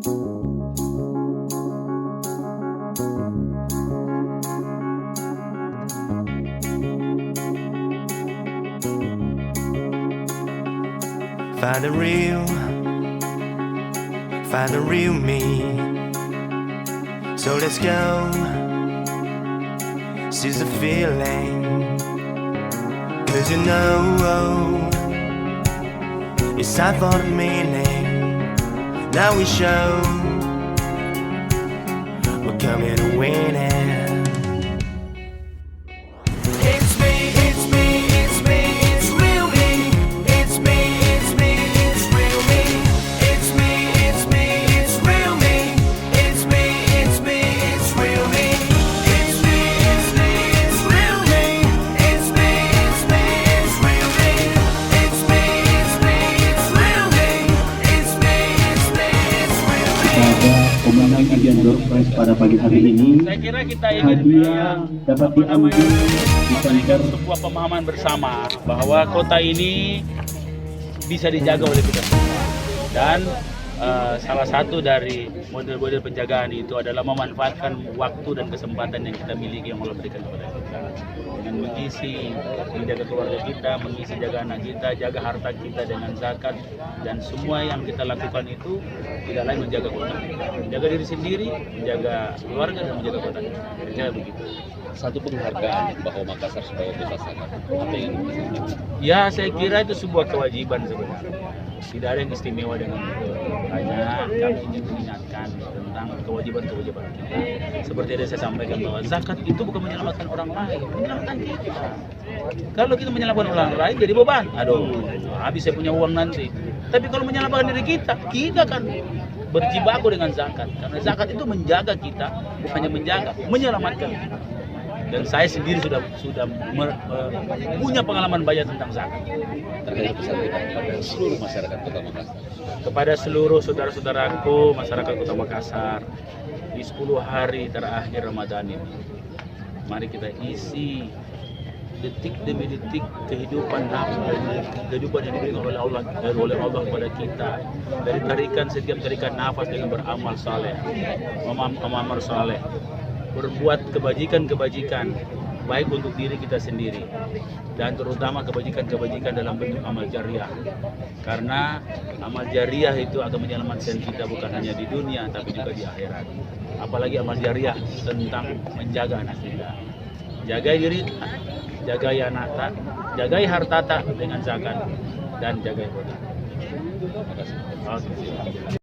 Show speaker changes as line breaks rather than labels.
Find the real me. So let's go, seize the feeling. Cause you know, it's time for the meaning. Now we show, we're coming to win it.
Pemenang Indian Door Prize pada pagi hari ini,
saya kira kita ingin
hadiah dapat diambil di center
sebuah pemahaman bersama bahwa kota ini bisa dijaga oleh kita semua. Dan salah satu dari model-model penjagaan itu adalah memanfaatkan waktu dan kesempatan yang kita miliki yang Allah berikan kepada kita, dengan menjaga keluarga kita, jaga anak kita, jaga harta kita dengan zakat, dan semua yang kita lakukan itu tidak lain menjaga kota, menjaga diri sendiri, menjaga keluarga, dan menjaga kota. Saya begitu.
Satu penghargaan bahwa Makassar sebagai kota zakat. Apa yang
Ya, saya kira itu sebuah kewajiban sebenarnya. Tidak ada yang istimewa dengan itu. Hanya kami ingin mengingatkan tentang kewajiban-kewajiban kita. Seperti yang saya sampaikan bahwa zakat itu bukan menyelamatkan orang lain, menyelamatkan kita. Kalau kita menyelamatkan orang lain jadi beban. Aduh, habis saya punya uang nanti. Tapi kalau menyelamatkan diri kita kan berjibaku dengan zakat. Karena zakat itu menjaga kita, bukannya menjaga, menyelamatkan kita. Dan saya sendiri sudah punya pengalaman banyak tentang zakat.
terkait pesan kita kepada seluruh masyarakat Kota Makassar?
Kepada seluruh saudara-saudaraku masyarakat Kota Makassar, di 10 hari terakhir Ramadan ini, mari kita isi detik demi detik kehidupan kehidupan yang diberikan oleh Allah kepada kita, dari setiap tarikan nafas dengan beramal saleh, amal saleh, berbuat kebajikan baik untuk diri kita sendiri dan terutama kebajikan dalam bentuk amal jariah, karena amal jariah itu akan menyelamatkan kita bukan hanya di dunia tapi juga di akhirat. Apalagi amal jariah tentang menjaga anak kita, jagai diri, jagai anak, jagai harta dengan zakat, dan jagai kota.
Terima kasih.